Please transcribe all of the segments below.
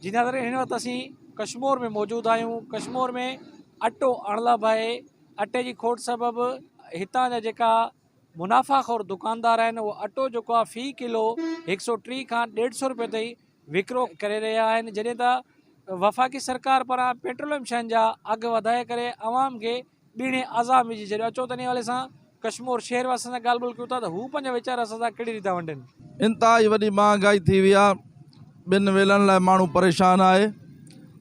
जी नाज़रीन, हिन वक्त असी कश्मीर में मौजूद आयूँ। कश्मीर में अटो अणलब है। अटे की खोट सबब हितां जा जेका मुनाफ़ाखोर दुकानदार आहिनि वो अटो जेको आहे फ़ी किलो 130 खां 150 रुपए ताईं विकिरो करे रहिया आहिनि, जॾहिं त वफ़ाक़ी सरकार पारां पेट्रोलियम शयुनि जा अघु वधाए करे अवाम खे ॿीणे अज़ाब विझी छॾियो। अचो त इन हवाले सां कश्मीर शहर वासियुनि सां ॻाल्हि ॿोल कयूं था त हू पंहिंजा वीचार असां सां कहिड़ी रीति वंडनि। इंतहाई वॾी महांगाई थी वई आहे। ॿिनि वेलनि लाइ माण्हू परेशान आहे।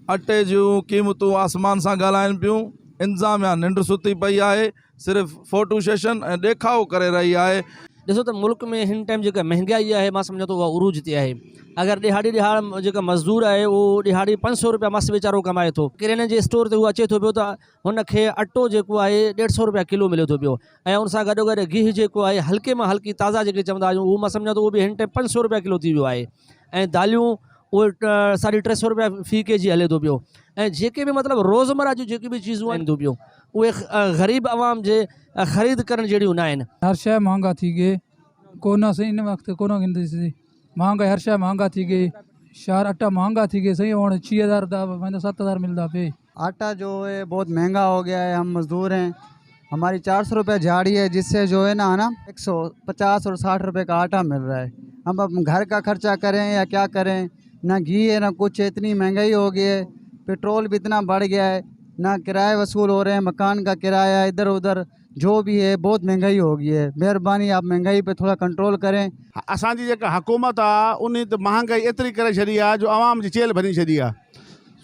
अटे जूं क़ीमतूं आसमान सां ॻाल्हाइनि पियूं। इंतज़ामिया निंड सुती पई आहे, सिर्फ़ु फोटो सेशन ऐं ॾेखावो करे रही आहे। ॾिसो त मुल्क में हिन टाइम जेका महांगाई आहे मां सम्झां थो उहा उरूज ते आहे। अगरि ॾिहाड़ी जेका मज़दूर आहे उहो ॾिहाड़ी 500 रुपया मस वीचारो कमाए थो। किराने जे स्टोर ते उहो अचे थो पियो त हुनखे अटो जेको आहे 150 रुपया किलो मिले थो पियो ऐं उन सां गॾो गॾु गिह जेको आहे हल्के मां हल्की ताज़ा जेके चवंदा आहियूं उहो मां सम्झां थो उहो बि हिन टाइम 500 रुपया किलो थी वियो आहे। ऐं दालियूं उहे 350 रुपया फ़ी केजी हले थो पियो। ऐं जेके बि मतिलबु रोज़मर्रा जूं जेके बि चीज़ूं आहिनि थो पियो उहे ग़रीब आवाम जे ख़रीद करण जहिड़ियूं न आहिनि। हर शइ महंगा थी गई। कोरोना से इन वक्त कोरोना गिनती महंगाई हर शइ महंगा थी गई। शार आटा महंगा थी गई सही और 6000 7000 मिलता पे। आटा जो है बहुत महंगा हो गया है। हम मज़दूर हैं, हमारी 400 रुपये झाड़ी है, जिससे जो है ना 150 और 60 रुपये का आटा मिल रहा है। हम अब घर का खर्चा करें या क्या करें, ना घी है ना कुछ है, इतनी महंगाई हो गई है। पेट्रोल भी इतना बढ़ गया है, ना किराए वसूल हो रहे हैं, मकान का किराया इधर उधर जो भी है बहुत महंगाई हो गई है। मेहरबानी आप महंगाई पे थोड़ा कंट्रोल करें। असांजी जेका हुकूमत आहे उन त महांगाई एतिरी करे छॾी आहे जो आवाम जी चेल भरी छॾी आहे।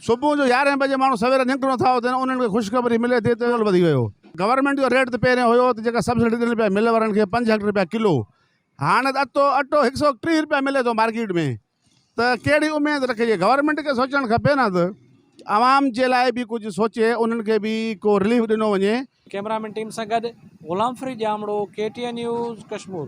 सुबुह जो 11 बजे माण्हू सवेर निकिरो नथा उथनि, उन्हनि खे ख़ुशख़बरी मिले थी तेल वधी वियो। गवर्नमेंट जो रेट त पहिरियों हुयो त जेका सब्सिडी ॾियनि पिया मिल वारनि खे 65 रुपया किलो, हाणे त अटो 130 रुपया मिले थो मार्केट में। त कहिड़ी उमेद रखिजे? गवर्नमेंट खे सोचणु खपे न त आवाम जे लाइ बि कुझु सोचे, उन्हनि खे बि को रिलीफ ॾिनो वञे। कैमरामैन टीम सां गॾु ग़ुलाम फरीद जामड़ो, KTN न्यूज़ कश्मीर।